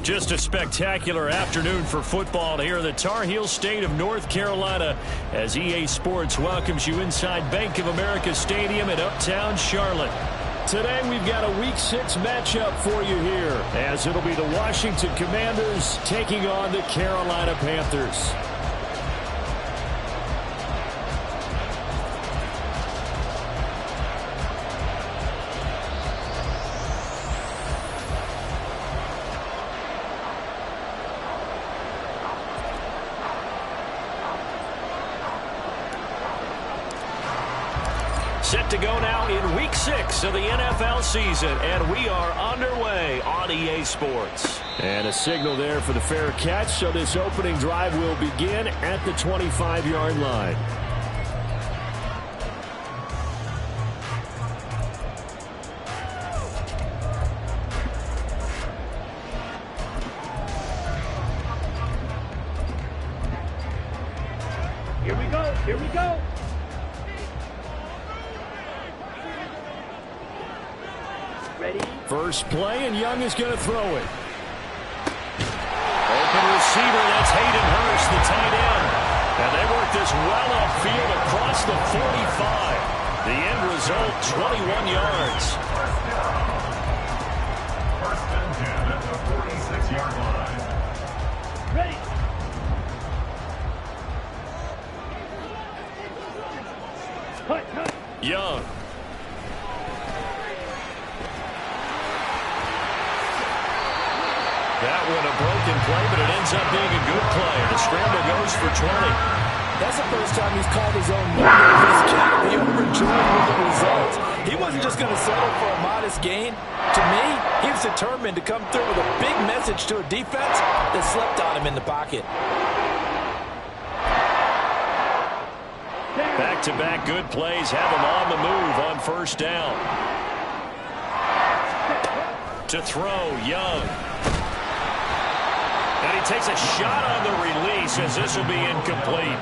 Just a spectacular afternoon for football here in the Tar Heel state of North Carolina as EA Sports welcomes you inside Bank of America Stadium in uptown Charlotte. Today we've got a Week 6 matchup for you here as it'll be the Washington Commanders taking on the Carolina Panthers. Set to go now in Week 6 of the NFL season, and we are underway on EA Sports. And a signal there for the fair catch, so this opening drive will begin at the 25-yard line. Here we go, here we go. Ready? First play, and Young is going to throw it. Open receiver, that's Hayden Hurst, the tight end. And they work this well upfield across the 45. The end result, 21 yards. First and 10 at the 46-yard line. Ready? Cut. Young. That one a broken play, but it ends up being a good play. The scramble goes for 20. That's the first time he's called his own number. He's got to be overjoyed with the results. He wasn't just going to settle for a modest gain. To me, he was determined to come through with a big message to a defense that slept on him in the pocket. Back-to-back good plays have him on the move on first down. To throw, Young. And he takes a shot on the release as this will be incomplete.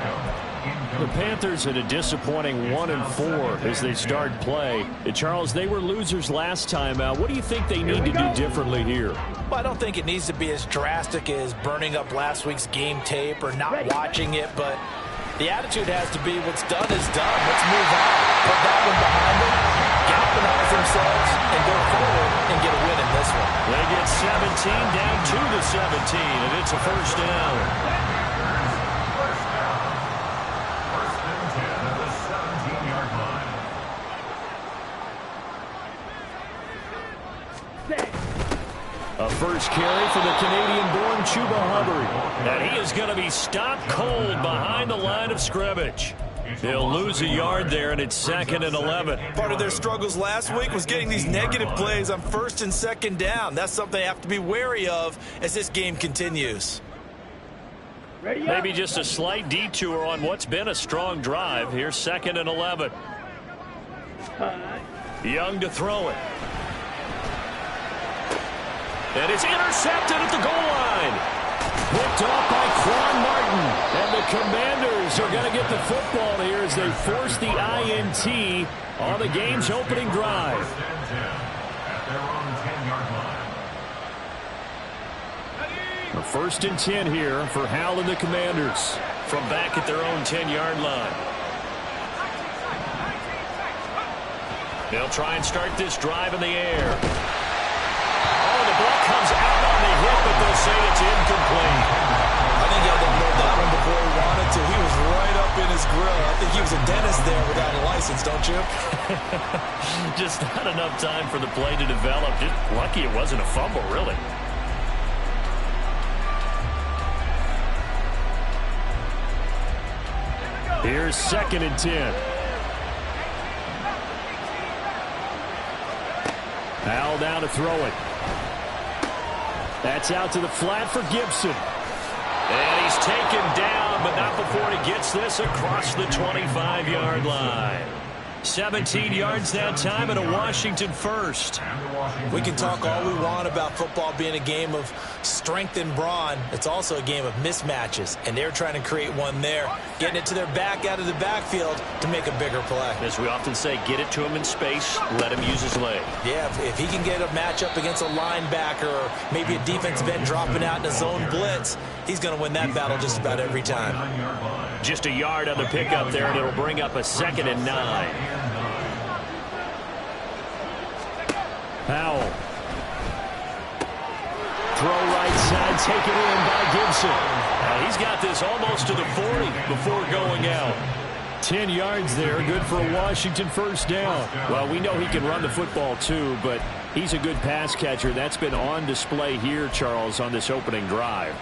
The Panthers had a disappointing 1-4 as they start play. And Charles, they were losers last time out. What do you think they need to do differently here? Well, I don't think it needs to be as drastic as burning up last week's game tape or not watching it, but the attitude has to be what's done is done. Let's move on. Put that one behind them, galvanize themselves, and go forward and get a win in this one. They get 17 down to the 17, and it's a first down. First and 10 at the 17-yard line. A first carry for the Canadian-born Chuba Hubbard. And he is going to be stopped cold behind the line of scrimmage. They'll lose a yard there, and it's 2nd and 11. Part of their struggles last week was getting these negative plays on 1st and 2nd down. That's something they have to be wary of as this game continues. Maybe just a slight detour on what's been a strong drive. Here's 2nd and 11. Young to throw it. And it's intercepted at the goal line. Picked off by Quan Martin. And the Commanders are going to get the football here as they force the INT on the game's opening drive. First and 10 at their own 10-yard line. A 1st and 10 here for Hal and the Commanders from back at their own 10-yard line. They'll try and start this drive in the air. Oh, the ball comes out on the hit, but they'll say it's incomplete. I think he had to blow that one before he wanted to. He was right up in his grill. I think he was a dentist there without a license, don't you? Just not enough time for the play to develop. Just lucky it wasn't a fumble, really. Here's 2nd and 10. Hal down to throw it. That's out to the flat for Gibson. And he's taken down, but not before he gets this across the 25-yard line. 17 yards that time and a Washington first. We can talk all we want about football being a game of strength and brawn. It's also a game of mismatches, and they're trying to create one there, getting it to their back out of the backfield to make a bigger play. As we often say, get it to him in space, let him use his leg. Yeah, if he can get a matchup against a linebacker or maybe a defensive end dropping out in a zone blitz, he's going to win that battle just about every time. Just a yard on the pickup there, and it'll bring up a 2nd and 9. Powell. Throw right side, taken in by Gibson. Now he's got this almost to the 40 before going out. 10 yards there, good for a Washington first down. Well, we know he can run the football too, but he's a good pass catcher. That's been on display here, Charles, on this opening drive.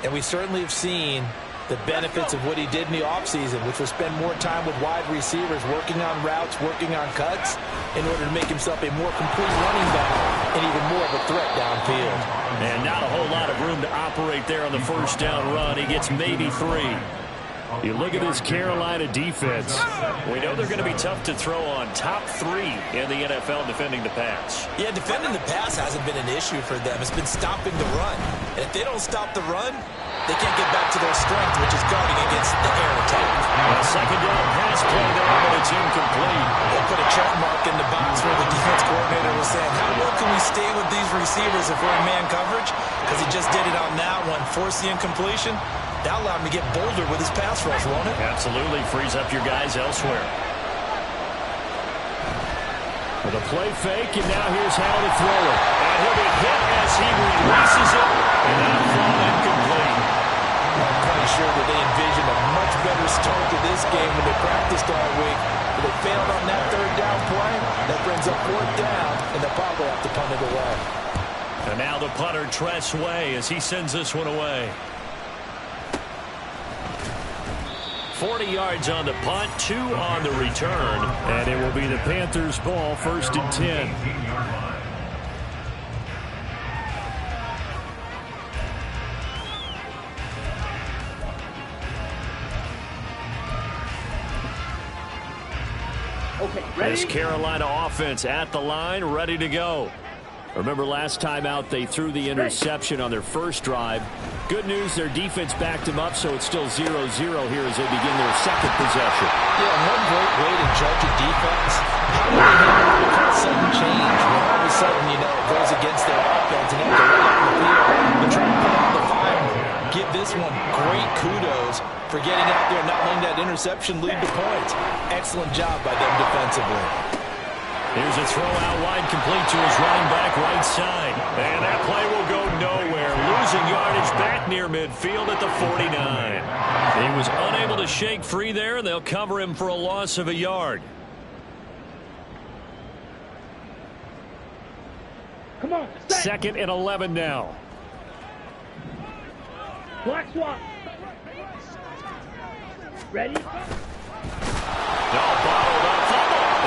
And we certainly have seen the benefits of what he did in the offseason, which was spend more time with wide receivers, working on routes, working on cuts, in order to make himself a more complete running back and even more of a threat downfield. And not a whole lot of room to operate there on the first down run. He gets maybe 3. You look at this Carolina defense. We know they're going to be tough to throw on. Top 3 in the NFL defending the pass. Yeah, defending the pass hasn't been an issue for them. It's been stopping the run. And if they don't stop the run, they can't get back to their strength, which is guarding against the air attack. A 2nd down pass play there, but it's incomplete. They put a check mark in the box where the defense coordinator was saying, how well can we stay with these receivers if we're in man coverage? Because he just did it on that one. Force the incompletion. That allowed him to get bolder with his pass rush, won't it? Absolutely. Frees up your guys elsewhere. With a play fake, and now here's how to throw it. And he'll be hit as he releases it, and that'll fall incomplete. I'm quite sure that they envisioned a much better start to this game when they practiced all week. But they failed on that 3rd down play. That brings up 4th down, and they'll probably have to punt it away. And now the punter, Tress Way, as he sends this one away. 40 yards on the punt, 2 on the return, and it will be the Panthers' ball, 1st and 10. Okay, ready? This Carolina offense at the line, ready to go. Remember last time out they threw the interception on their first drive. Good news, their defense backed them up, so it's still 0-0 here as they begin their 2nd possession. Yeah, one great way to judge a defense, how do they handle what we call sudden change? When all of a sudden, you know, it goes against their offense and they have to lay out the field and try to put out the fire. Give this one great kudos for getting out there and not letting that interception lead to points. Excellent job by them defensively. Here's a throw out wide, complete to his running back right side. And that play will go nowhere. Losing yardage back near midfield at the 49. He was unable to shake free there, and they'll cover him for a loss of a yard. Come on, stay. 2nd and 11 now. Black swap. Ready? No, bottled up.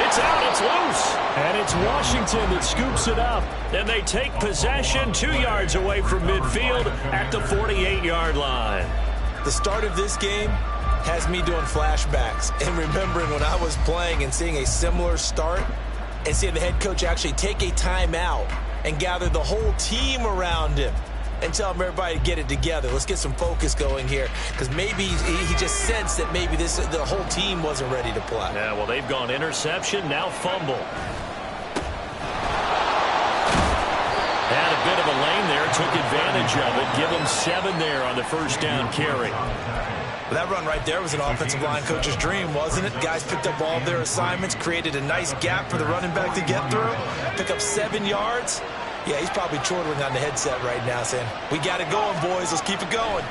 It's out, it's loose. And it's Washington that scoops it up. And they take possession 2 yards away from midfield at the 48-yard line. The start of this game has me doing flashbacks and remembering when I was playing and seeing a similar start and seeing the head coach actually take a timeout and gather the whole team around him and tell him everybody to get it together. Let's get some focus going here, because maybe he just sensed that maybe the whole team wasn't ready to play. Yeah, well, they've gone interception, now fumble. Had a bit of a lane there, took advantage of it. Give him 7 there on the first down carry. Well, that run right there was an offensive line coach's dream, wasn't it? Guys picked up all of their assignments, created a nice gap for the running back to get through, pick up 7 yards. Yeah, he's probably chortling on the headset right now saying, we got it going, boys. Let's keep it going.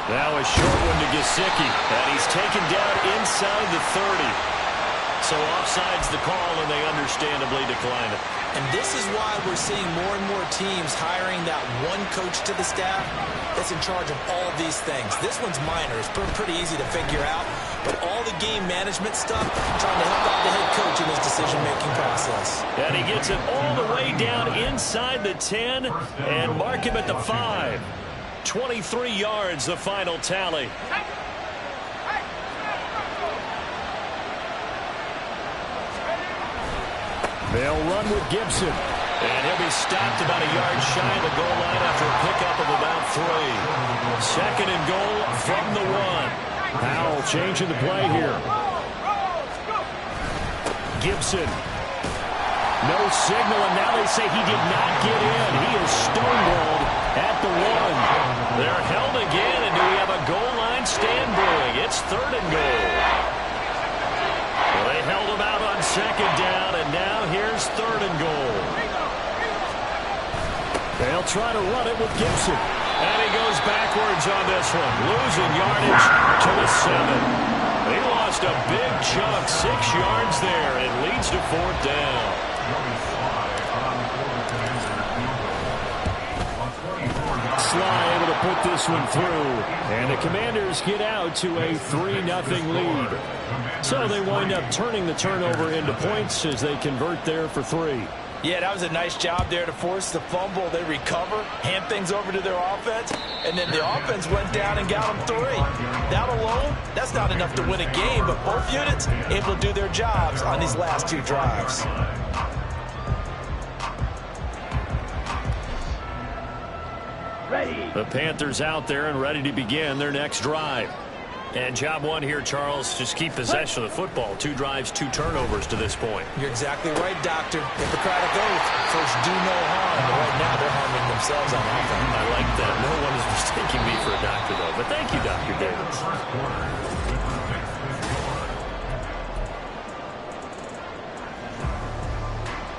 Now a short one to Gesicki, and he's taken down inside the 30. So offside's the call, and they understandably decline it. And this is why we're seeing more and more teams hiring that one coach to the staff that's in charge of all these things. This one's minor. It's pretty easy to figure out. But all the game management stuff, trying to help out the head coach in his decision-making process. And he gets it all the way down inside the 10 and mark him at the 5. 23 yards, the final tally. They'll run with Gibson. And he'll be stopped about a yard shy of the goal line after a pickup of about 3. Second and goal from the 1. Powell changing the play here. Gibson. No signal, and now they say he did not get in. He is stonewalled at the 1. They're held again, and do we have a goal line stand brewing? It's third and goal. Well, they held him out on second down, and now here's third and goal. They'll try to run it with Gibson. And he goes backwards on this one, losing yardage to the 7. He lost a big chunk, 6 yards there. It leads to fourth down. Sly able to put this one through. And the Commanders get out to a 3-0 lead. So they wind up turning the turnover into points as they convert there for 3. Yeah, that was a nice job there to force the fumble. They recover, hand things over to their offense, and then the offense went down and got them 3. That alone, that's not enough to win a game, but both units able to do their jobs on these last 2 drives. Ready. The Panthers out there and ready to begin their next drive. And job 1 here, Charles, just keep possession of the football. 2 drives, 2 turnovers to this point. You're exactly right, Doctor. Hippocratic oath. First, do no harm. But right now, they're harming themselves on offense. I like that. No one is mistaking me for a doctor, though. But thank you, Dr. Davis.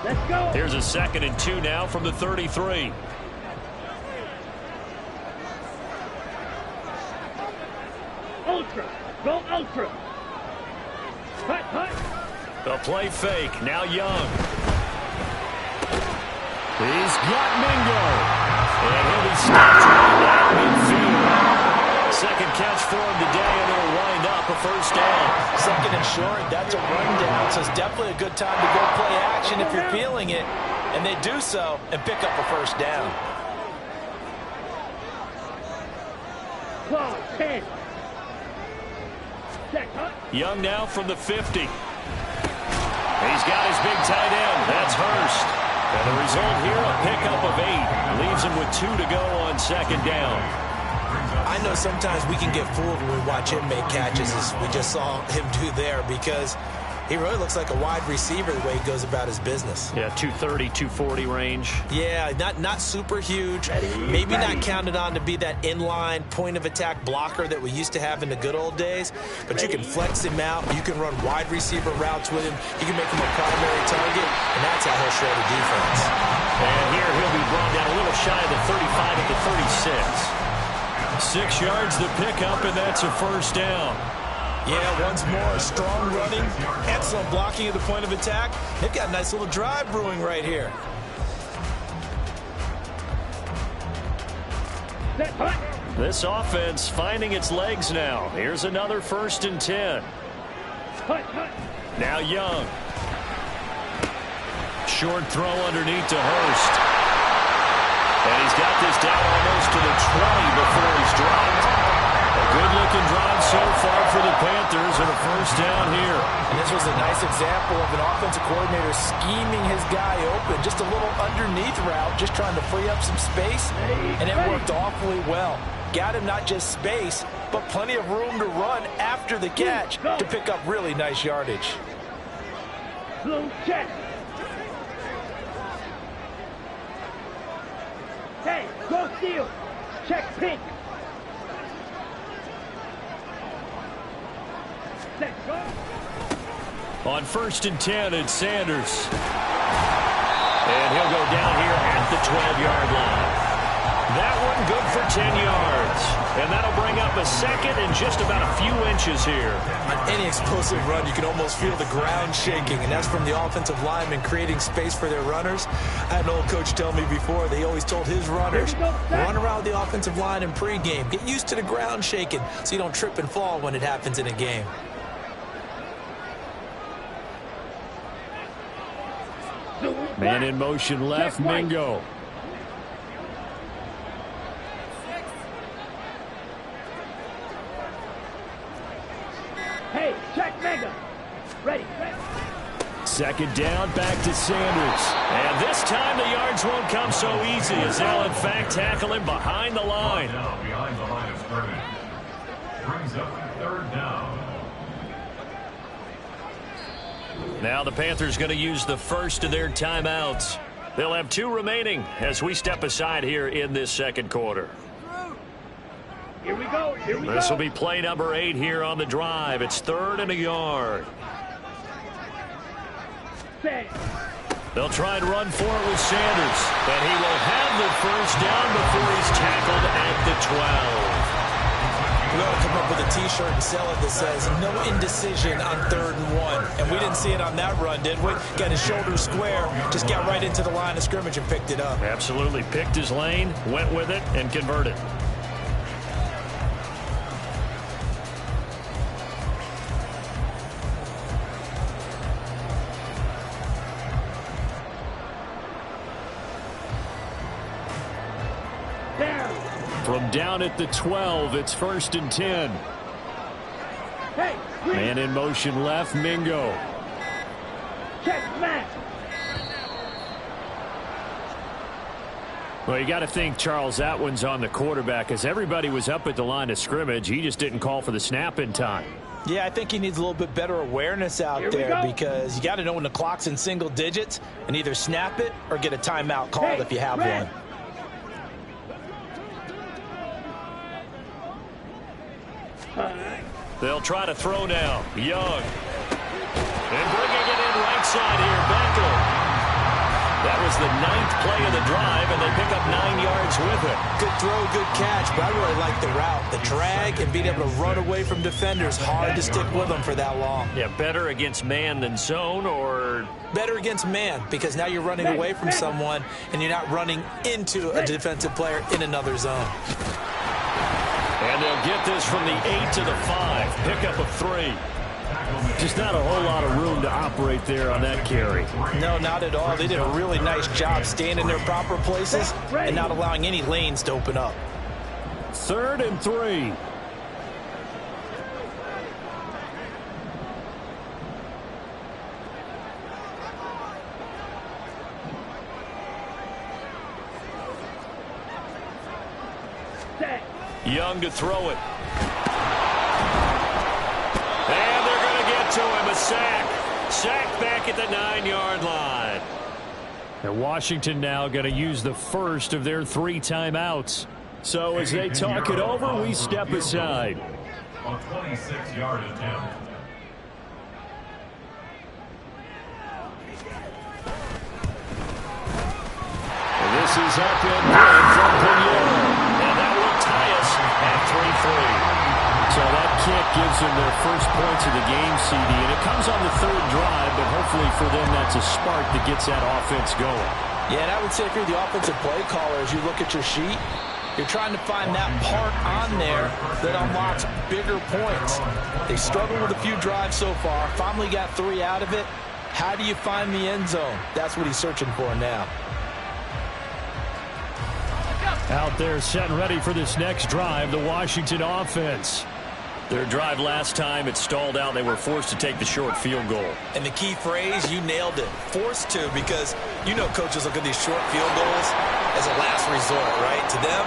Let's go. Here's a 2nd and 2 now from the 33. Ultra. Go ultra. Hut, hut. The play fake. Now Young. He's got Mingo. And he'll be stopped right at midfield. Second catch for him today, and it'll wind up a first down. 2nd and short, that's a rundown, so it's definitely a good time to go play action if you're feeling it. And they do so and pick up a first down. Claw, 10. Young now from the 50. He's got his big tight end. That's Hurst. And the result here, a pickup of 8. Leaves him with 2 to go on second down. I know sometimes we can get fooled when we watch him make catches, as we just saw him do there, because he really looks like a wide receiver the way he goes about his business. Yeah, 230, 240 range. Yeah, not super huge. Maybe not counted on to be that inline point-of-attack blocker that we used to have in the good old days. But you can flex him out. You can run wide receiver routes with him. You can make him a primary target, and that's how he'll show the defense. And here he'll be brought down a little shy of the 35 at the 36. 6 yards the pickup, and that's a first down. Yeah, once more, strong running, excellent blocking at the point of attack. They've got a nice little drive brewing right here. This offense finding its legs now. Here's another 1st and 10. Now Young. Short throw underneath to Hurst. And he's got this down almost to the 20 before he's dropped. A good-looking drive so far for the Panthers, and a first down here. And this was a nice example of an offensive coordinator scheming his guy open. Just a little underneath route, just trying to free up some space, and it worked awfully well. Got him not just space, but plenty of room to run after the catch to pick up really nice yardage. Blue check. Hey, go steal. Check pink. Let's go. On 1st and 10, it's Sanders. And he'll go down here at the 12-yard line. That one good for 10 yards. And that'll bring up a 2nd and just about a few inches here. On any explosive run, you can almost feel the ground shaking, and that's from the offensive linemen creating space for their runners. I had an old coach tell me before, they always told his runners, run around the offensive line in pregame. Get used to the ground shaking so you don't trip and fall when it happens in a game. Man in motion left, Mingo. Hey, check Mega. Ready. Second down, back to Sanders. And this time the yards won't come so easy as they'll in fact tackle him behind the line. Behind the line of scrimmage. Brings up third down. Now the Panthers going to use the first of their timeouts. They'll have 2 remaining as we step aside here in this second quarter. Here we go. Here we go. This will be play number 8 here on the drive. It's 3rd and a yard. Set. They'll try and run for it with Sanders. And he will have the first down before he's tackled at the 12. We ought to come up with a T-shirt and sell it that says, no indecision on 3rd and 1. And we didn't see it on that run, did we? Got his shoulders square, just got right into the line of scrimmage and picked it up. Absolutely. Picked his lane, went with it, and converted. From down at the 12, it's 1st and 10. Hey, green. Man in motion left, Mingo. Check, man. Well, you got to think, Charles, that one's on the quarterback as everybody was up at the line of scrimmage. He just didn't call for the snap in time. Yeah, I think he needs a little bit better awareness out there because you got to know when the clock's in single digits and either snap it or get a timeout called if you have one. They'll try to throw now. Young. And bringing it in right side here. Beckham. That was the 9th play of the drive, and they pick up 9 yards with it. Good throw, good catch, but I really like the route. The drag and being able to run away from defenders. Hard to stick with them for that long. Yeah, better against man than zone, or... Better against man, because now you're running away from someone, and you're not running into a defensive player in another zone. And they'll get this from the 8 to the 5. Pickup of 3. Just not a whole lot of room to operate there on that carry. No, not at all. They did a really nice job staying in their proper places and not allowing any lanes to open up. 3rd and 3. Young to throw it. And they're going to get to him. A sack. Sack back at the 9-yard line. And Washington now going to use the first of their 3 timeouts. So as they talk it over, we step aside. A 26-yard attempt. And this is up and good from Pinheiro. And that will tie us at 3-3. So that kick gives them their first points of the game, CD. And it comes on the 3rd drive, but hopefully for them that's a spark that gets that offense going. Yeah, and I would say if you're the offensive play caller, as you look at your sheet, you're trying to find that part on there that unlocks bigger points. They struggled with a few drives so far. Finally got 3 out of it. How do you find the end zone? That's what he's searching for now. Out there set and ready for this next drive, the Washington offense. Their drive last time, it stalled out. They were forced to take the short field goal. And the key phrase, you nailed it. Forced to, because you know coaches look at these short field goals as a last resort, right? To them,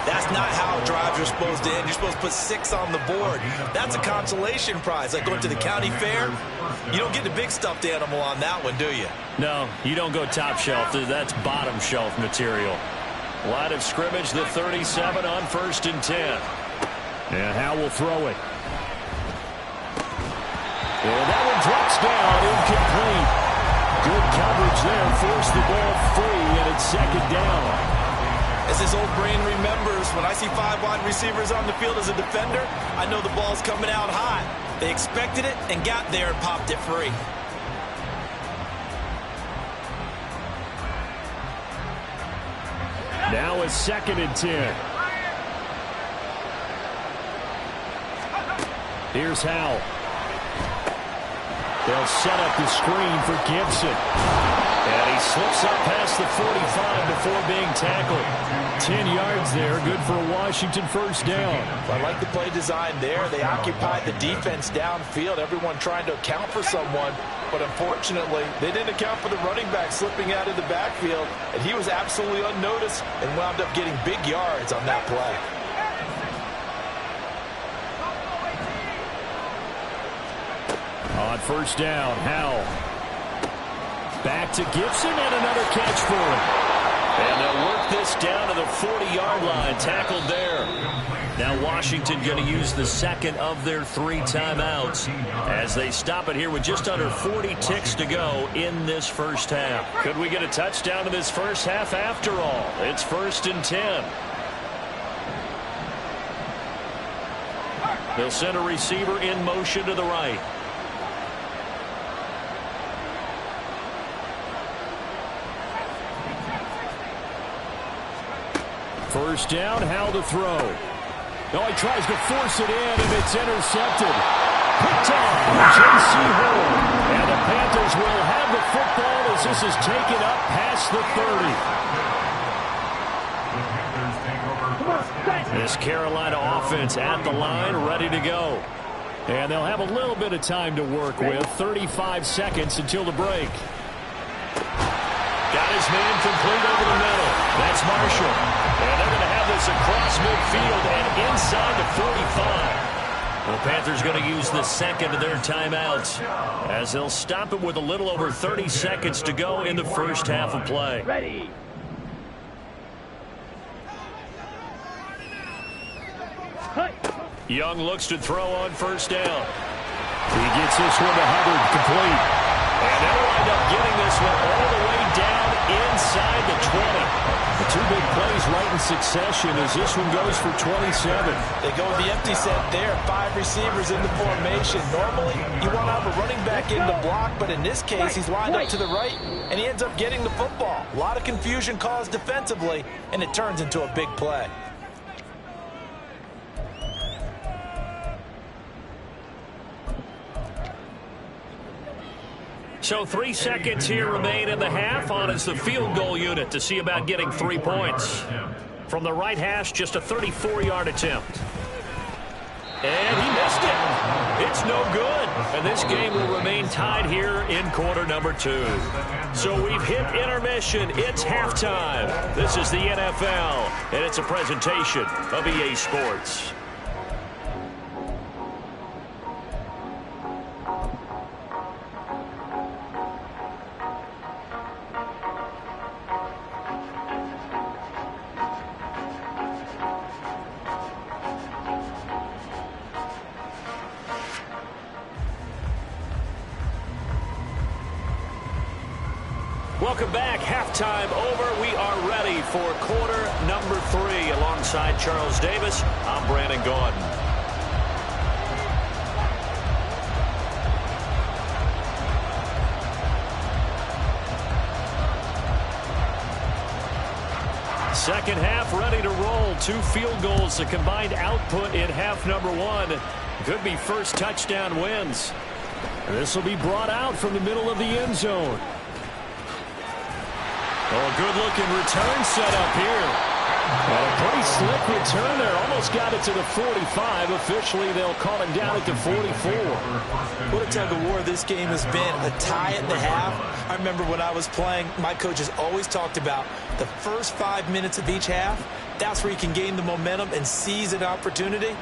that's not how drives are supposed to end. You're supposed to put 6 on the board. That's a consolation prize. Like going to the county fair, you don't get the big stuffed animal on that one, do you? No, you don't go top shelf. That's bottom shelf material. Line of scrimmage, the 37 on 1st and 10. And Howe will throw it. And that one drops down, incomplete. Good coverage there, forced the ball free, and it's 2nd down. As his old brain remembers, when I see 5 wide receivers on the field as a defender, I know the ball's coming out high. They expected it and got there and popped it free. Now it's 2nd and 10. Here's Howe. They'll set up the screen for Gibson. And he slips up past the 45 before being tackled. 10 yards there, good for a Washington first down. I like the play design there. They occupied the defense downfield, everyone trying to account for someone. But unfortunately, they didn't account for the running back slipping out of the backfield, and he was absolutely unnoticed and wound up getting big yards on that play. On first down, Howell. Back to Gibson, and another catch for him. And they'll work this down to the 40-yard line, tackled there. Now Washington going to use the second of their 3 timeouts as they stop it here with just under 40 ticks to go in this first half. Could we get a touchdown in this first half after all? It's 1st and 10. They'll send a receiver in motion to the right. First down, Howell to throw. Oh, he tries to force it in, and it's intercepted. Picked off, J.C. Hull. And the Panthers will have the football as this is taken up past the 30. This Carolina offense at the line, ready to go. And they'll have a little bit of time to work with. 35 seconds until the break. Got his man complete over the middle. That's Marshall. And they're going to have this across midfield and inside the 45. The Panthers going to use the second of their timeouts as they'll stop it with a little over 30 seconds to go in the first half of play. Ready. Young looks to throw on first down. He gets this one to Hubbard, complete. And they'll wind up getting this one all the way down inside the 20. The 2 big plays right in succession as this one goes for 27. They go with the empty set there, 5 receivers in the formation. Normally, you want to have a running back in the block, but in this case, he's lined up to the right, and he ends up getting the football. A lot of confusion caused defensively, and it turns into a big play. So 3 seconds here remain in the half. On is the field goal unit to see about getting 3 points. From the right hash, just a 34-yard attempt. And he missed it. It's no good. And this game will remain tied here in quarter number 2. So we've hit intermission. It's halftime. This is the NFL, and it's a presentation of EA Sports. Welcome back. Halftime over. We are ready for quarter number 3. Alongside Charles Davis, I'm Brandon Gaudin. Second half ready to roll. 2 field goals, the combined output in half number 1. Could be first touchdown wins. This will be brought out from the middle of the end zone. Oh, good-looking return set up here. And a pretty slick return there. Almost got it to the 45. Officially, they'll call him down at the 44. What a tug of war this game has been. A tie at the half. I remember when I was playing, my coaches always talked about the first 5 minutes of each half. That's where you can gain the momentum and seize an opportunity.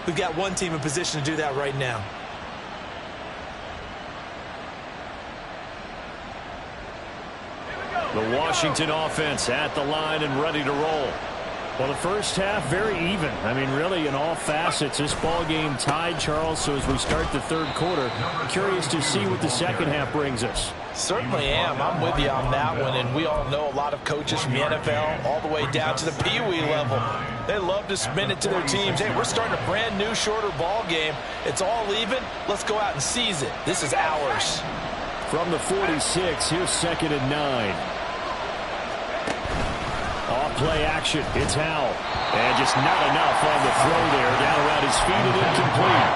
We've got one team in position to do that right now. The Washington offense at the line and ready to roll. Well, the first half, very even. I mean, really, in all facets, this ball game tied, Charles. So as we start the third quarter, curious to see what the second half brings us. Certainly am. I'm with you on that one. And we all know a lot of coaches from the NFL all the way down to the Pee Wee level. They love to spin it to their teams. Hey, we're starting a brand new, shorter ball game. It's all even. Let's go out and seize it. This is ours. From the 46, here's 2nd and 9. Off play action. It's Howell. And just not enough on the throw there. Down around his feet and incomplete.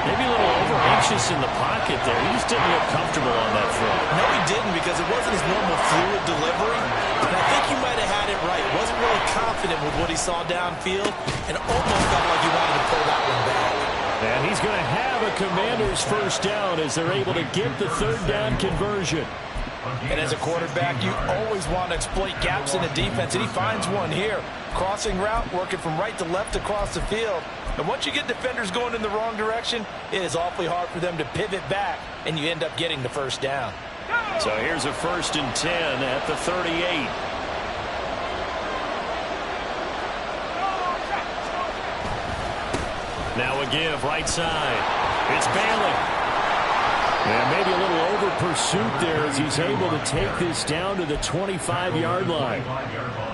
Maybe a little over-anxious in the pocket there. He just didn't look comfortable on that throw. No, he didn't, because it wasn't his normal fluid delivery. And I think he might have had it right. Wasn't really confident with what he saw downfield and almost felt like he wanted to pull that one back. And he's going to have a Commanders first down as they're able to get the third down conversion. And as a quarterback, you always want to exploit gaps in the defense, and he finds one here. Crossing route, working from right to left across the field. And once you get defenders going in the wrong direction, it is awfully hard for them to pivot back, and you end up getting the first down. So here's a 1st and 10 at the 38. Now a give, right side. It's Bailey. And maybe a little over-pursuit there as he's able to take this down to the 25-yard line.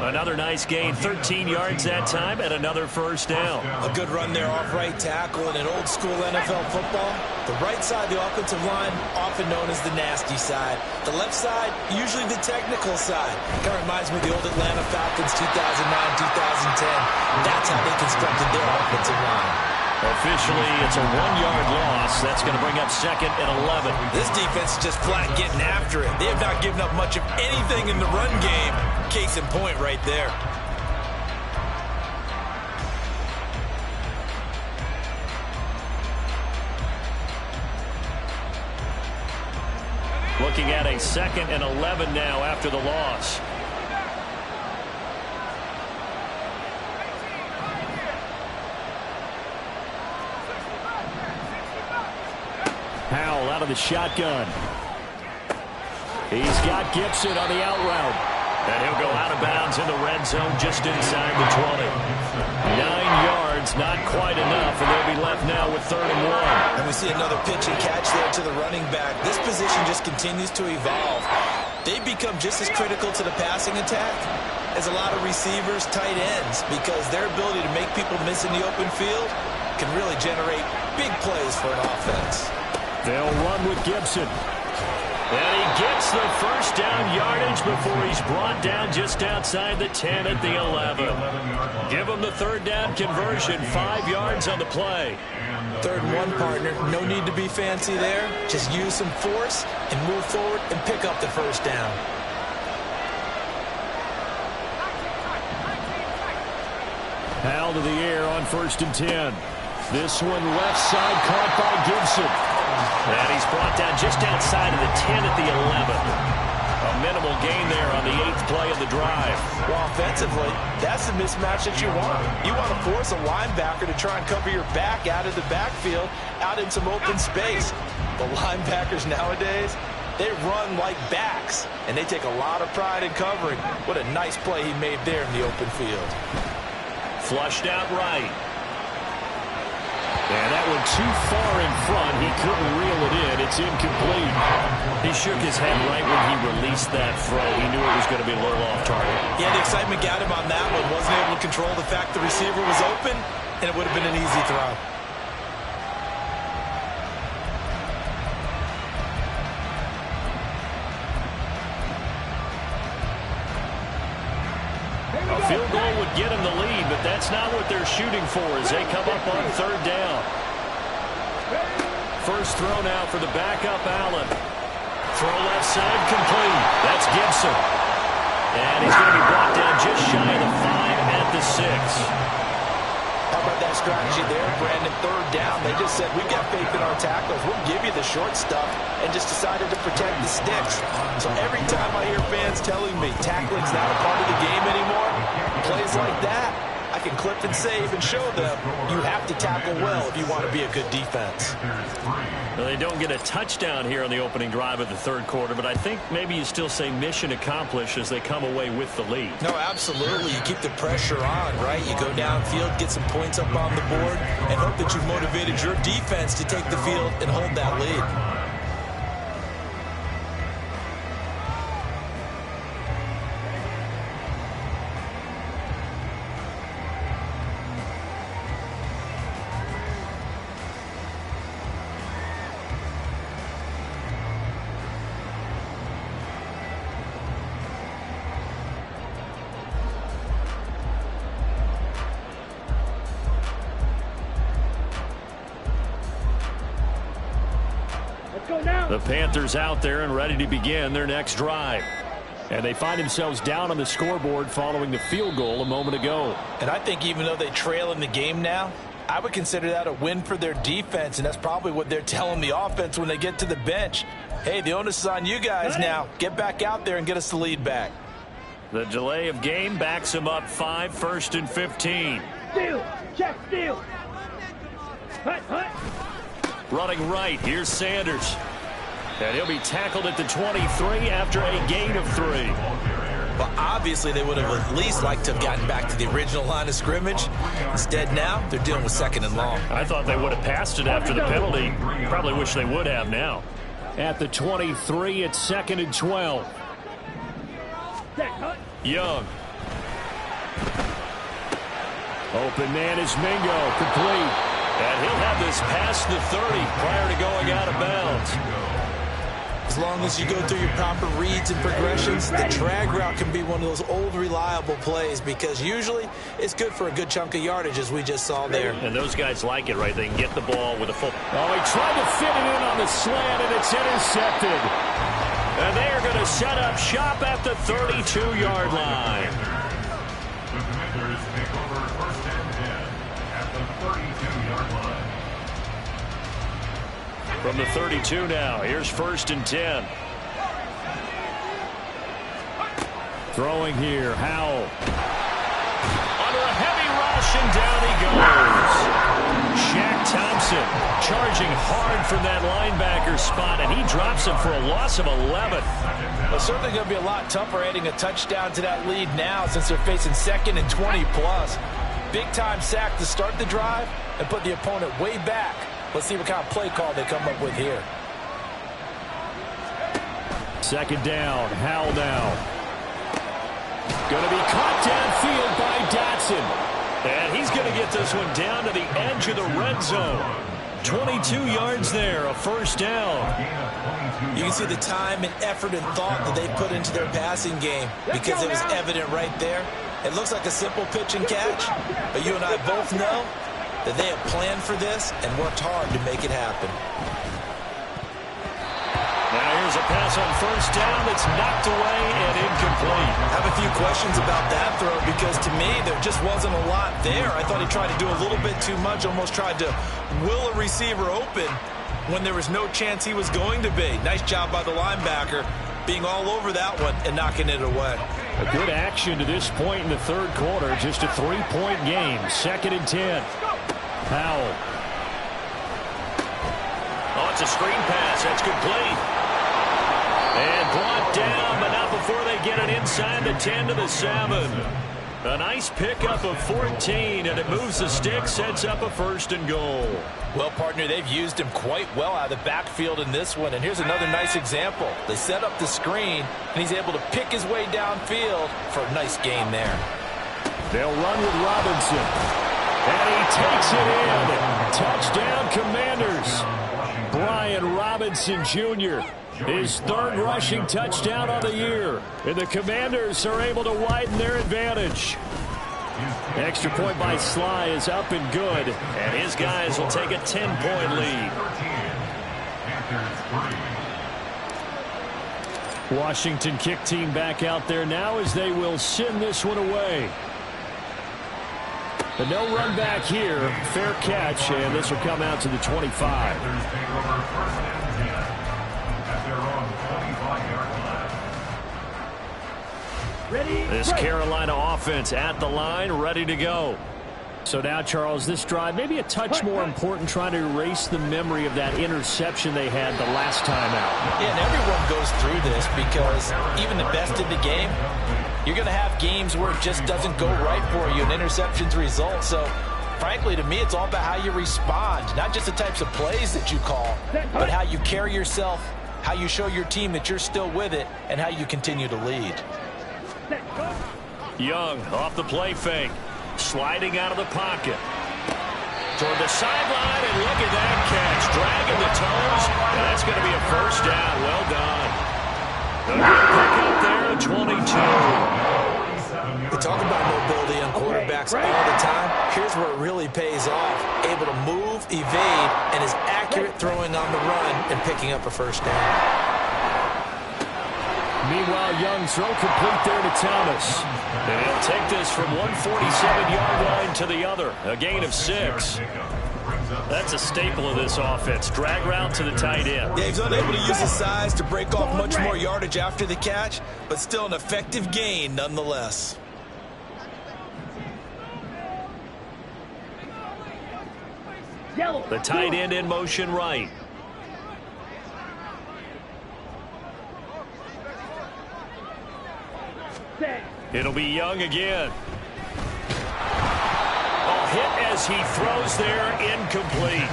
Another nice gain, 13 yards that time, and another first down. A good run there off right tackle in an old-school NFL football. The right side, the offensive line, often known as the nasty side. The left side, usually the technical side. Kind of reminds me of the old Atlanta Falcons 2009-2010. That's how they constructed their offensive line. Officially, it's a 1-yard loss. That's going to bring up 2nd and 11. This defense is just flat getting after it. They have not given up much of anything in the run game. Case in point right there. Looking at a 2nd and 11 now after the loss. Howell out of the shotgun. He's got Gibson on the out route. And he'll go out of bounds in the red zone just inside the 20. 9 yards, not quite enough, and they'll be left now with 3rd and 1. And we see another pitch and catch there to the running back. This position just continues to evolve. They become just as critical to the passing attack as a lot of receivers, tight ends, because their ability to make people miss in the open field can really generate big plays for an offense. They'll run with Gibson. And he gets the first down yardage before he's brought down just outside the 10 at the 11. Give him the 3rd down conversion, 5 yards on the play. 3rd and 1, partner. No need to be fancy there. Just use some force and move forward and pick up the first down. Howell to the air on 1st and 10. This one left side caught by Gibson. And he's brought down just outside of the 10 at the 11. A minimal gain there on the 8th play of the drive. Well, offensively, that's the mismatch that you want. You want to force a linebacker to try and cover your back out of the backfield, out in some open space. The linebackers nowadays, they run like backs, and they take a lot of pride in covering. What a nice play he made there in the open field. Flushed out right. And that one too far in front. He couldn't reel it in. It's incomplete. He shook his head right when he released that throw. He knew it was going to be a little off target. Yeah, the excitement got him on that one. Wasn't able to control the fact the receiver was open, and it would have been an easy throw. A field goal would get him the lead, but that's not what they're shooting for as they come up on 3rd down. First throw now for the backup, Allen. Throw left side, complete. That's Gibson. And he's going to be brought down just shy of the 5 at the 6. How about that strategy there, Brandon? 3rd down. They just said, we've got faith in our tackles. We'll give you the short stuff, and just decided to protect the sticks. So every time I hear fans telling me tackling's not a part of the game anymore, plays like that, I can clip and save and show them you have to tackle well if you want to be a good defense. Well, they don't get a touchdown here on the opening drive of the 3rd quarter, but I think maybe you still say mission accomplished as they come away with the lead. No, absolutely. You keep the pressure on, right? You go downfield, get some points up on the board, and hope that you've motivated your defense to take the field and hold that lead. The Panthers out there and ready to begin their next drive. And they find themselves down on the scoreboard following the field goal a moment ago. And I think even though they trail in the game now, I would consider that a win for their defense, and that's probably what they're telling the offense when they get to the bench. Hey, the onus is on you guys now. Get back out there and get us the lead back. The delay of game backs them up 5, 1st and 15. Steal. Check steal. Hut, hut. Running right, here's Sanders. And he'll be tackled at the 23 after a gain of 3. Well, obviously they would have at least liked to have gotten back to the original line of scrimmage. Instead now, they're dealing with 2nd and long. I thought they would have passed it after the penalty. Probably wish they would have now. At the 23, it's 2nd and 12. Young. Open man is Mingo, complete. And he'll have this past the 30 prior to going out of bounds. As long as you go through your proper reads and progressions, the drag route can be one of those old reliable plays because usually it's good for a good chunk of yardage as we just saw there. And those guys like it, right? They can get the ball with a full. Oh, he tried to fit it in on the slant, and it's intercepted. And they are going to set up shop at the 32-yard line. The Commanders take over 1st and 10 at the 32-yard line. From the 32 now, here's 1st and 10. Throwing here, Howell. Under a heavy rush, and down he goes. Shaq Thompson charging hard from that linebacker spot, and he drops him for a loss of 11. Well, certainly going to be a lot tougher adding a touchdown to that lead now since they're facing 2nd and 20+. Big-time sack to start the drive and put the opponent way back. Let's see what kind of play call they come up with here. 2nd down, Howell now. Going to be caught downfield by Dotson. And he's going to get this one down to the edge of the red zone. 22 yards there, a 1st down. You can see the time and effort and thought that they put into their passing game because it was evident right there. It looks like a simple pitch and catch, but you and I both know that they have planned for this and worked hard to make it happen. Now here's a pass on 1st down that's knocked away and incomplete. I have a few questions about that throw because to me there just wasn't a lot there. I thought he tried to do a little bit too much, almost tried to will a receiver open when there was no chance he was going to be. Nice job by the linebacker being all over that one and knocking it away. A good action to this point in the 3rd quarter. Just a 3-point game. 2nd and 10. Howell. Oh, it's a screen pass. That's complete. And brought down, but not before they get it inside the 10 to the 7. A nice pickup of 14, and it moves the stick, sets up a 1st and goal. Well, partner, they've used him quite well out of the backfield in this one, and here's another nice example. They set up the screen, and he's able to pick his way downfield for a nice gain there. They'll run with Robinson, and he takes it in. Touchdown, Commanders. Brian Robinson Jr., his 3rd rushing touchdown of the year. And the Commanders are able to widen their advantage. Extra point by Sly is up and good. And his guys will take a 10-point lead. Washington kick team back out there now as they will send this one away. But no run back here. Fair catch, and this will come out to the 25. This Carolina offense at the line, ready to go. So now, Charles, this drive maybe a touch more important, trying to erase the memory of that interception they had the last time out. Yeah, and everyone goes through this because even the best in the game, you're going to have games where it just doesn't go right for you, and interceptions result. So, frankly, to me, it's all about how you respond, not just the types of plays that you call, but how you carry yourself, how you show your team that you're still with it, and how you continue to lead. Young off the play fake, sliding out of the pocket toward the sideline, and look at that catch, dragging the toes, and that's going to be a 1st down. Well done. A good pick up there, 22. can talk about mobility on quarterbacks all the time. Here's where it really pays off. Able to move, evade, and is accurate throwing on the run and picking up a first down. Meanwhile, Young throw complete there to Thomas. And he'll take this from 147-yard line to the other. A gain of 6. That's a staple of this offense. Drag route to the tight end. Yeah, he's unable to use his size to break off much more yardage after the catch, but still an effective gain nonetheless. The tight end in motion right. It'll be Young again. A hit as he throws there, incomplete.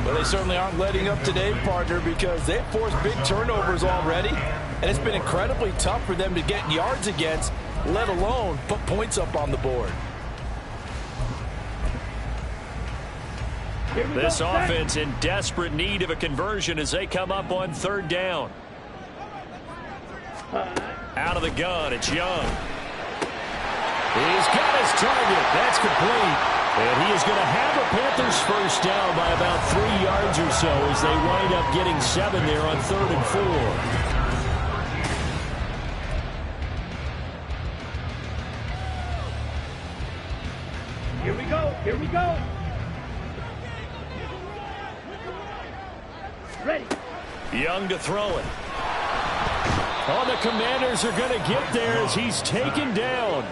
Well, they certainly aren't letting up today, partner, because they've forced big turnovers already, and it's been incredibly tough for them to get yards against, let alone put points up on the board. This offense in desperate need of a conversion as they come up on 3rd down. Out of the gun, it's Young. He's got his target. That's complete. And he is going to have a Panthers first down by about 3 yards or so as they wind up getting 7 there on 3rd and 4. Here we go. Here we go. Ready. Young to throw it. Oh, the Commanders are going to get there as he's taken down.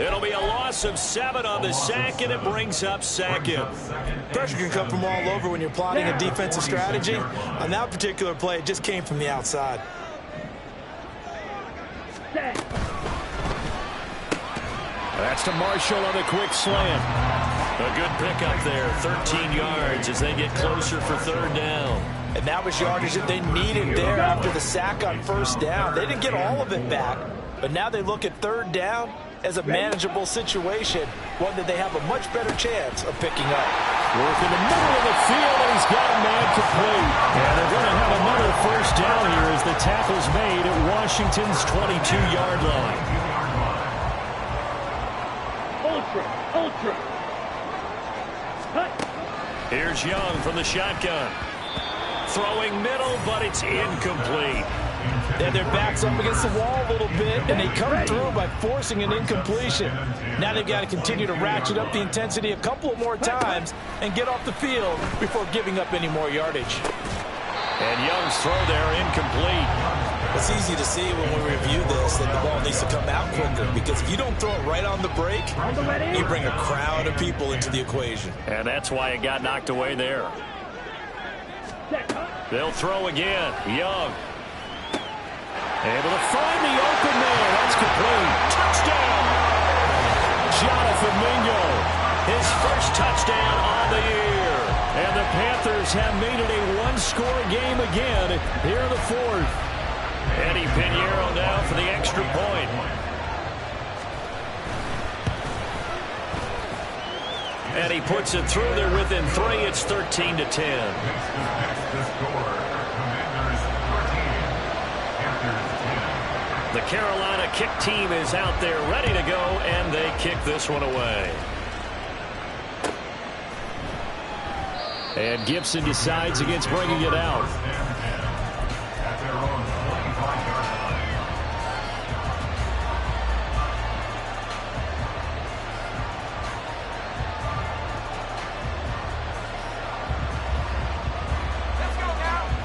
It'll be a loss of 7 on the sack, and it brings up 2nd. Pressure can come from all over when you're plotting a defensive strategy. On that particular play, it just came from the outside. That's to Marshall on the quick slant. A good pickup there, 13 yards as they get closer for 3rd down. And that was yardage that they needed there after the sack on 1st down. They didn't get all of it back, but now they look at 3rd down as a manageable situation, one that they have a much better chance of picking up. Work in the middle of the field, and he's got a man complete. And they're going to have another first down here as the tackle's made at Washington's 22-yard line. Ultra. Cut. Here's Young from the shotgun. Throwing middle, but it's incomplete. And their back's up against the wall a little bit, and they come through by forcing an incompletion. Now they've got to continue to ratchet up the intensity a couple of more times and get off the field before giving up any more yardage. And Young's throw there incomplete. It's easy to see when we review this that the ball needs to come out quicker, because if you don't throw it right on the break, you bring a crowd of people into the equation. And that's why it got knocked away there. They'll throw again. Young. Able to find the open man. That's complete. Touchdown. Jonathan Mingo. His first touchdown on the year. And the Panthers have made it a one-score game again here in the 4th. Eddie Pinheiro now for the extra point. And he puts it through there within 3. It's 13-10. The Carolina kick team is out there ready to go, and they kick this one away. And Gibson decides against bringing it out.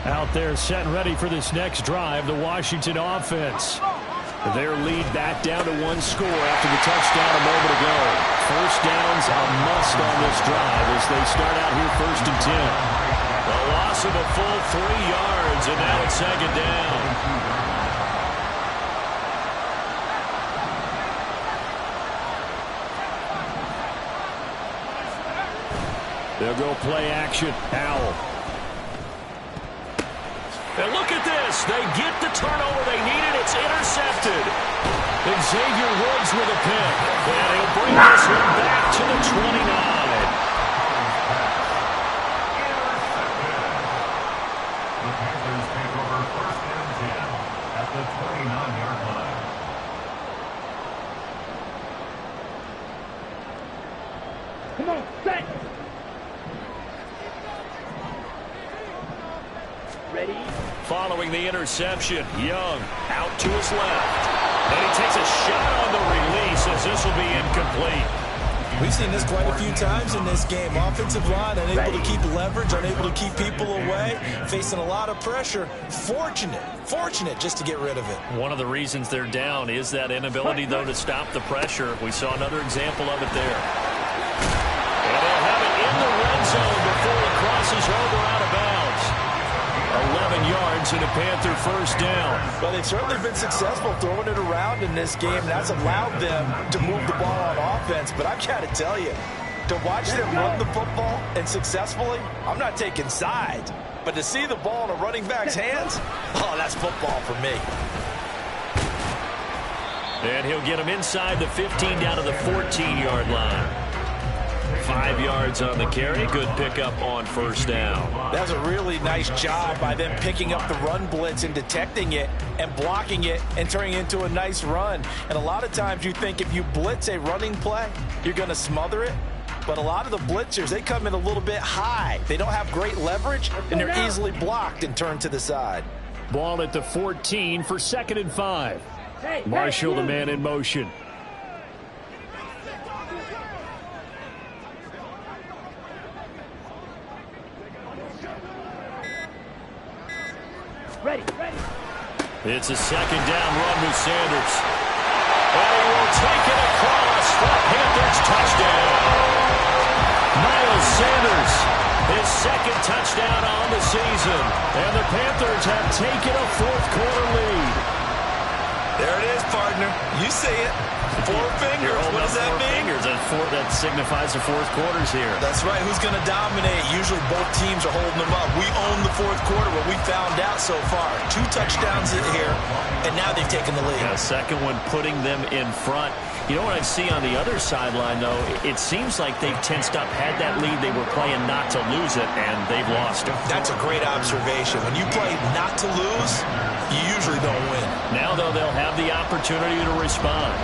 Out there set and ready for this next drive, the Washington offense. Their lead back down to 1 score after the touchdown a moment ago. First downs a must on this drive as they start out here 1st and 10. A loss of a full 3 yards, and now it's 2nd down. They'll go play action. Powell. And look at this. They get the turnover they needed. It's intercepted. Xavier Woods with a pick. And he'll bring this one back to the 29. The Panthers take over 1st and 10 at the 29-yard line. Come on, set. Ready? Following the interception, Young out to his left. And he takes a shot on the release as this will be incomplete. We've seen this quite a few times in this game. Offensive line unable to keep leverage, unable to keep people away, facing a lot of pressure. Fortunate just to get rid of it. One of the reasons they're down is that inability, though, to stop the pressure. We saw another example of it there. And they'll have it in the red zone before he crosses over out of bounds. 11 yards and a Panther first down. Well, they've certainly been successful throwing it around in this game. That's allowed them to move the ball on offense. But I've got to tell you, to watch them run the football and successfully, I'm not taking sides. But to see the ball in a running back's hands, oh, that's football for me. And he'll get him inside the 15 down to the 14-yard line. 5 yards on the carry. Good pickup on first down. That's a really nice job by them picking up the run blitz and detecting it and blocking it and turning it into a nice run. And a lot of times you think if you blitz a running play, you're going to smother it. But a lot of the blitzers, they come in a little bit high. They don't have great leverage, and they're easily blocked and turned to the side. Ball at the 14 for 2nd and 5. Marshall, the man in motion. Ready. It's a 2nd down run with Sanders. And he will take it across for a Panthers touchdown. Miles Sanders, his 2nd touchdown on the season. And the Panthers have taken a 4th-quarter lead. There it is, partner. You see it. 4 fingers. What does that mean? Fingers. That signifies the 4th quarter's here. That's right. Who's going to dominate? Usually both teams are holding them up. We own the 4th quarter, what we found out so far. 2 touchdowns in here, and now they've taken the lead. Yeah, second one putting them in front. You know what I see on the other sideline, though? It seems like they've tensed up, had that lead. They were playing not to lose it, and they've lost it. That's a great observation. When you play not to lose, you usually don't win. Now, though, they'll have the opportunity to respond.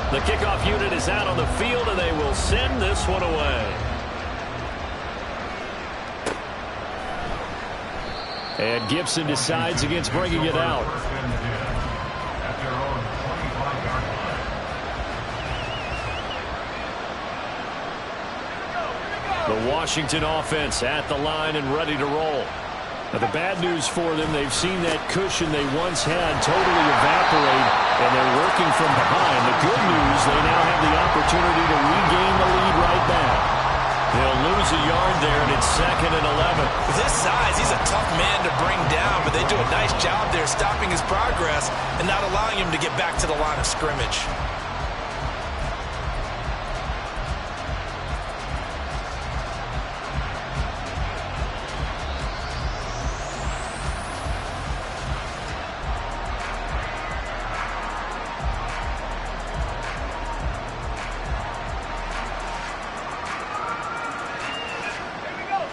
The kickoff unit is out on the field, and they will send this one away. And Gibson decides against bringing it out. The Washington offense at the line and ready to roll. Now, the bad news for them, they've seen that cushion they once had totally evaporate, and they're working from behind. The good news, they now have the opportunity to regain the lead right back. They'll lose a yard there, and it's 2nd and 11. With his size, he's a tough man to bring down, but they do a nice job there stopping his progress and not allowing him to get back to the line of scrimmage.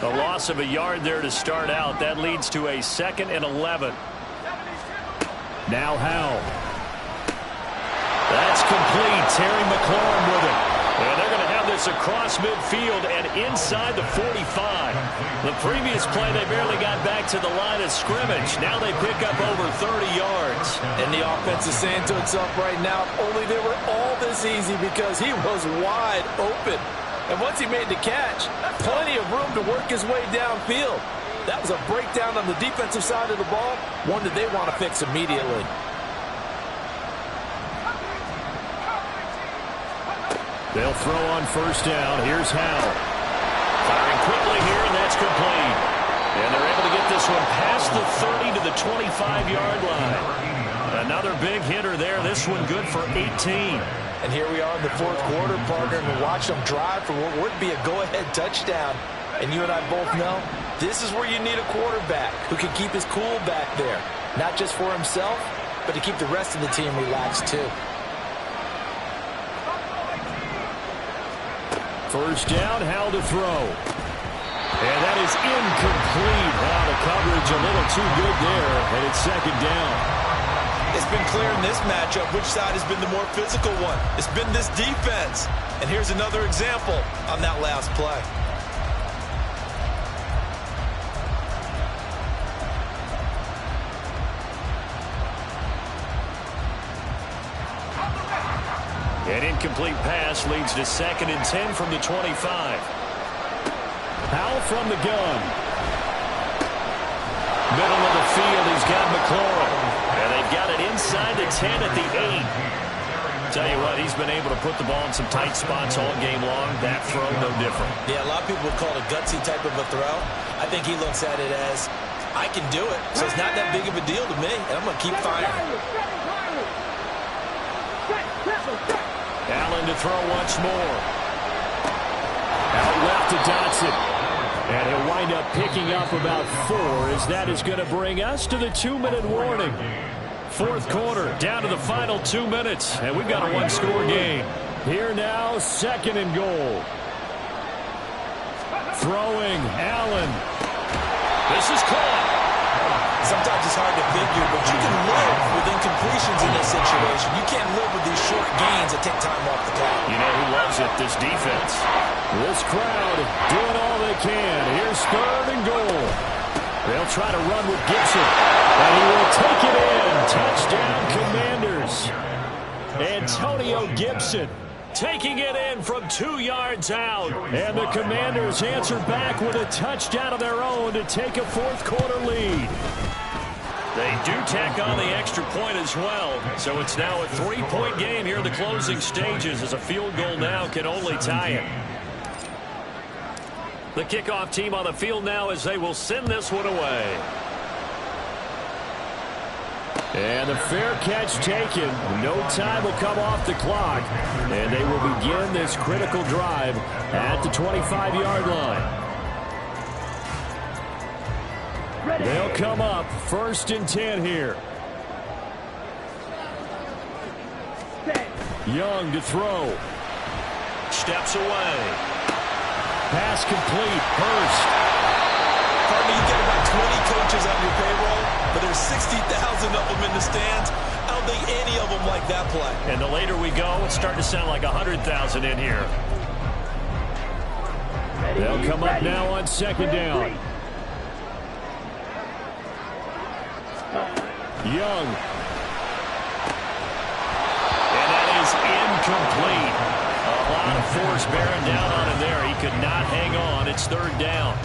The loss of a yard there to start out. That leads to a 2nd and 11. Now Howell. That's complete. Terry McLaurin with it. And they're going to have this across midfield and inside the 45. The previous play, they barely got back to the line of scrimmage. Now they pick up over 30 yards. And the offense is saying to itself right now, only they were all this easy because he was wide open. And once he made the catch, plenty of room to work his way downfield. That was a breakdown on the defensive side of the ball, one that they want to fix immediately. They'll throw on first down. Here's Howell. Firing quickly here, and that's complete. And they're able to get this one past the 30 to the 25-yard line. Another big hitter there. This one good for 18. And here we are in the 4th quarter, partner, and we watch them drive for what would be a go-ahead touchdown. And you and I both know this is where you need a quarterback who can keep his cool back there. Not just for himself, but to keep the rest of the team relaxed too. First down, Howell to throw. And that is incomplete. Wow, the coverage a little too good there, and it's 2nd down. It's been clear in this matchup which side has been the more physical one. It's been this defense. And here's another example on that last play. An incomplete pass leads to 2nd and 10 from the 25. Powell from the gun. Middle of the field, he's got McLaurin. And they've got it inside the 10 at the 8. Tell you what, he's been able to put the ball in some tight spots all game long. That throw, no different. Yeah, a lot of people would call it a gutsy type of a throw. I think he looks at it as, I can do it. So it's not that big of a deal to me, and I'm going to keep firing. Allen to throw once more. Out left to Dotson. And he'll wind up picking up about 4 as that is going to bring us to the 2-minute warning. 4th quarter, down to the final 2 minutes, and we've got a one-score game. Here now, 2nd and goal. Throwing, Allen. This is caught. Sometimes it's hard to figure, but you can live with incompletions in this situation. You can't live with these short gains that take time off the clock. You know who loves it? This defense. This crowd doing all they can. Here's 3rd and goal. They'll try to run with Gibson, and he will take it in. Touchdown, Commanders. Antonio Gibson taking it in from 2 yards out. And the Commanders answer back with a touchdown of their own to take a 4th quarter lead. They do tack on the extra point as well. So it's now a 3-point game here in the closing stages as a field goal now can only tie it. The kickoff team on the field now as they will send this one away. And the fair catch taken. No time will come off the clock. And they will begin this critical drive at the 25-yard line. They'll come up 1st and 10 here. Young to throw. Steps away. Pass complete. Hurst. Pardon me, you get about 20 coaches on your payroll, but there's 60,000 of them in the stands. I don't think any of them like that play. And the later we go, it's starting to sound like 100,000 in here. They'll come up now on 2nd down. Young. And that is incomplete. A lot of force bearing down on him there. He could not hang on. It's 3rd down.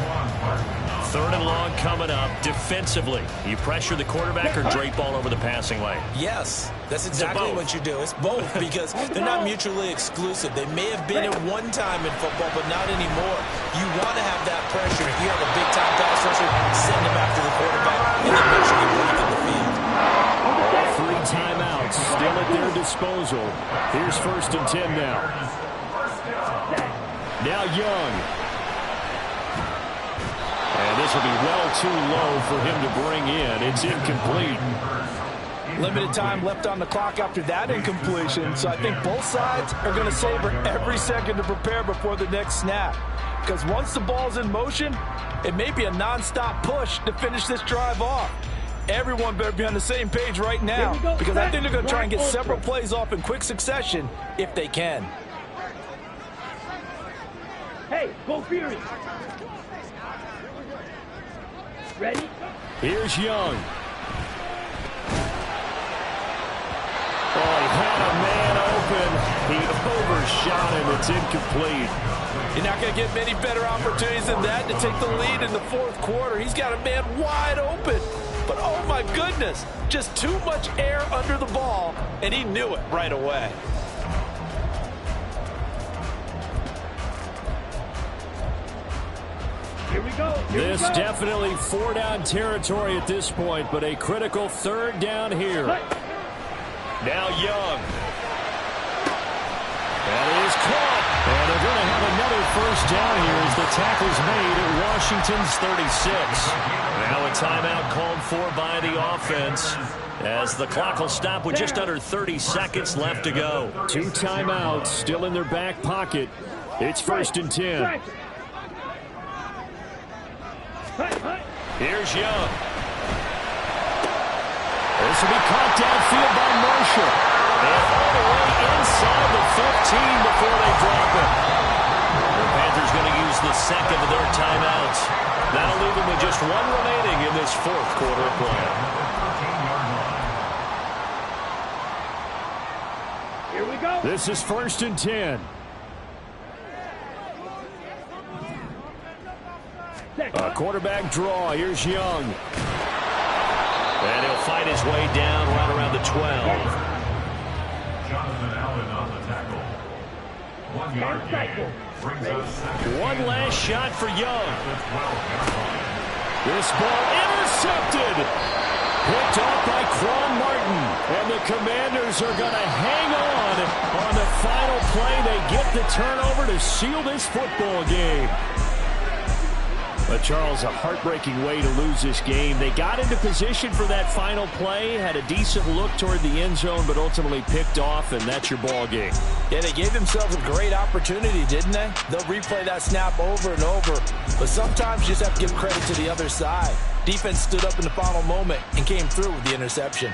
3rd and long coming up. Defensively, you pressure the quarterback or drape ball over the passing lane? Yes, that's exactly what you do. It's both because they're not mutually exclusive. They may have been at one time in football, but not anymore. You want to have that pressure. If you have a big-time pass rusher, send him after the quarterback and then make sure you break in the field. All 3 timeouts still at their disposal. Here's 1st and 10 now. Now Young. And this will be well too low for him to bring in. It's incomplete. Limited time left on the clock after that incompletion, so I think both sides are going to savor every second to prepare before the next snap. Because once the ball's in motion, it may be a non-stop push to finish this drive off. Everyone better be on the same page right now, because I think they're going to try and get several plays off in quick succession if they can. Hey, go Fury. Ready? Here's Young. Oh, he had a man open. He overshot him. It's incomplete. You're not going to get many better opportunities than that to take the lead in the 4th quarter. He's got a man wide open. But, oh, my goodness, just too much air under the ball, and he knew it right away. Here we go. This definitely 4-down territory at this point, but a critical 3rd down here. Now Young. That is caught. And they're going to have another 1st down here as the tackle's made at Washington's 36. Now a timeout called for by the offense as the clock will stop with just under 30 seconds left to go. 2 timeouts still in their back pocket. It's 1st and 10. Here's Young. This This will be caught downfield by Marshall. And all the way inside the 15 before they drop it. The Panthers going to use the second of their timeouts. That'll leave them with just one remaining in this fourth quarter of play. Here we go. This is 1st and 10. A quarterback draw. Here's Young. And he'll fight his way down right around the 12. Jonathan Allen on the tackle. 1 yard gain. Brings us second. One last shot for Young. This ball intercepted. Picked off by Quan Martin. And the Commanders are going to hang on the final play. They get the turnover to seal this football game. But, Charles, a heartbreaking way to lose this game. They got into position for that final play, had a decent look toward the end zone, but ultimately picked off, and that's your ball game. Yeah, they gave themselves a great opportunity, didn't they? They'll replay that snap over and over, but sometimes you just have to give credit to the other side. Defense stood up in the final moment and came through with the interception.